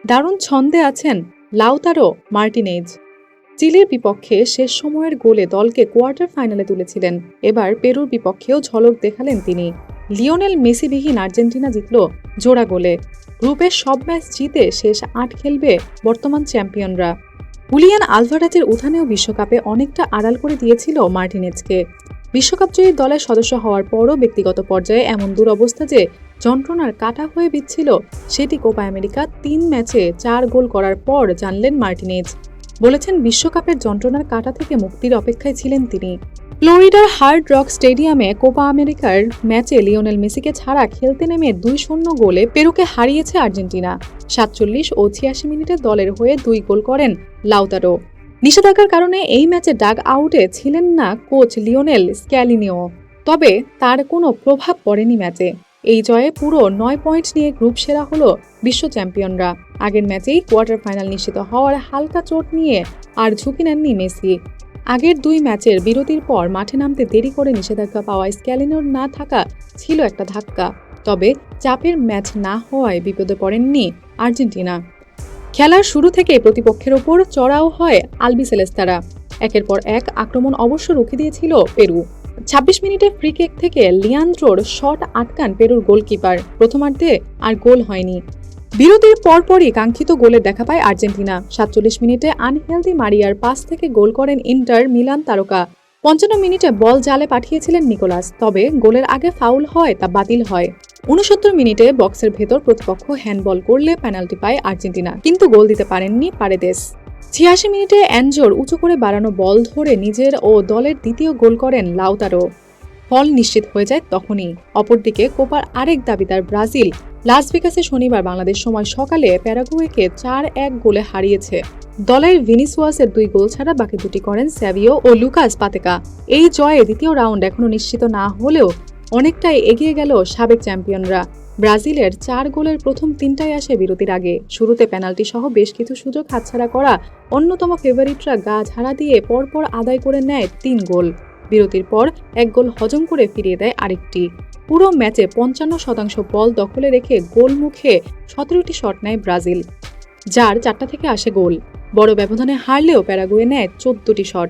দারুণ ছন্দে আছেন লাউতারো মার্টিনেজ। চিলির বিপক্ষে শেষ সময়ের গোলে দলকে কোয়ার্টার ফাইনালে তুলেছিলেন। এবার পেরুর বিপক্ষেও ঝলক দেখালেন তিনি। লিওনেল মেসিবিহীন আর্জেন্টিনা জিতল জোড়া গোলে। গ্রুপের সব ম্যাচ জিতে শেষ ৮ খেলবে বর্তমান চ্যাম্পিয়নরা। হুলিয়ান আলভারাজের উত্থানেও বিশ্বকাপে অনেকটা আড়াল করে দিয়েছিল মার্টিনেজকে। বিশ্বকাপজয়ী দলের সদস্য হওয়ার পরও ব্যক্তিগত পর্যায়ে এমন দুরবস্থা যে যন্ত্রণার কাটা হয়ে বিচ্ছিল, সেটি কোপা আমেরিকা ৩ ম্যাচে ৪ গোল করার পর জানলেন মার্টিনেজ। বলেছেন বিশ্বকাপের যন্ত্রণার কাটা থেকে মুক্তির অপেক্ষায় ছিলেন তিনি। ফ্লোরিডার হার্ড রক স্টেডিয়ামে কোপা আমেরিকার ম্যাচে লিওনেল মেসিকে ছাড়া খেলতে নেমে ২-০ গোলে পেরুকে হারিয়েছে আর্জেন্টিনা। ৪৭ ও ৮৬ মিনিটে দলের হয়ে ২ গোল করেন লাউতারো। নিষেধাজ্ঞার কারণে এই ম্যাচে ডাগ আউটে ছিলেন না কোচ লিওনেল স্ক্যালিনিও। তবে তার কোনো প্রভাব পড়েনি ম্যাচে। এই জয়ে পুরো ৯ পয়েন্ট নিয়ে গ্রুপ সেরা হলো বিশ্ব চ্যাম্পিয়নরা। আগের ম্যাচেই কোয়ার্টার ফাইনাল নিশ্চিত হওয়ার হালকা চোট নিয়ে আর ঝুঁকি নেননি মেসি। আগের ২ ম্যাচের বিরতির পর মাঠে নামতে দেরি করে নিষেধাজ্ঞা পাওয়ায় স্ক্যালিনোর না থাকা ছিল একটা ধাক্কা। তবে চাপের ম্যাচ না হওয়ায় বিপদে পড়েননি আর্জেন্টিনা। খেলার শুরু থেকে প্রতিপক্ষের ওপর চড়াও হয় আলবিসেলেস্তারা। একের পর এক আক্রমণ অবশ্য রুখে দিয়েছিল পেরু। ২৬ মিনিটে ফ্রি কিক থেকে লিয়ান্দ্রোর শট আটকান পেরুর গোলকিপার। প্রথমার্ধে আর গোল হয়নি। বিরতির পরপরই কাঙ্ক্ষিত গোলের দেখা পায় আর্জেন্টিনা। ৪৭ মিনিটে আনহেল দি মারিয়ার পাস থেকে গোল করেন ইন্টার মিলান তারকা। ৫৫ মিনিটে বল জালে পাঠিয়েছিলেন নিকোলাস, তবে গোলের আগে ফাউল হয় তা বাতিল হয়। ৬৯ মিনিটে বক্সের ভেতর প্রতিপক্ষ হ্যান্ডবল করলে পেনাল্টি পায় আর্জেন্টিনা, কিন্তু গোল দিতে পারেননি পারেদেস। ৮৬ মিনিটে অ্যানজোর উঁচু করে বাড়ানো বল ধরে নিজের ও দলের দ্বিতীয় গোল করেন লাউতারো। ফল নিশ্চিত হয়ে যায় তখনই। অপরদিকে কোপার আরেক দাবিদার ব্রাজিল লাস ভেগাসে শনিবার বাংলাদেশ সময় সকালে প্যারাগুয়েকে ৪-১ গোলে হারিয়েছে। দলের ভিনিসিয়াসের ২ গোল ছাড়া বাকি দুটি করেন স্যাভিও ও লুকাস পাতেকা। এই জয়ে দ্বিতীয় রাউন্ড এখনো নিশ্চিত না হলেও অনেকটাই এগিয়ে গেল সাবেক চ্যাম্পিয়নরা। ব্রাজিলের ৪ গোলের প্রথম ৩টাই আসে বিরতির আগে। শুরুতে পেনাল্টি সহ বেশ কিছু সুযোগ হাতছাড়া করা অন্যতম ফেভারিটরা গা ঝাড়া দিয়ে পরপর আদায় করে নেয় ৩ গোল। বিরতির পর ১ গোল হজম করে ফিরিয়ে দেয় আরেকটি। পুরো ম্যাচে ৫৫% বল দখলে রেখে গোল মুখে ১৭টি শট নেয় ব্রাজিল, যার ৪টা থেকে আসে গোল। বড় ব্যবধানে হারলেও প্যারাগুয়ে নেয় ১৪টি শট।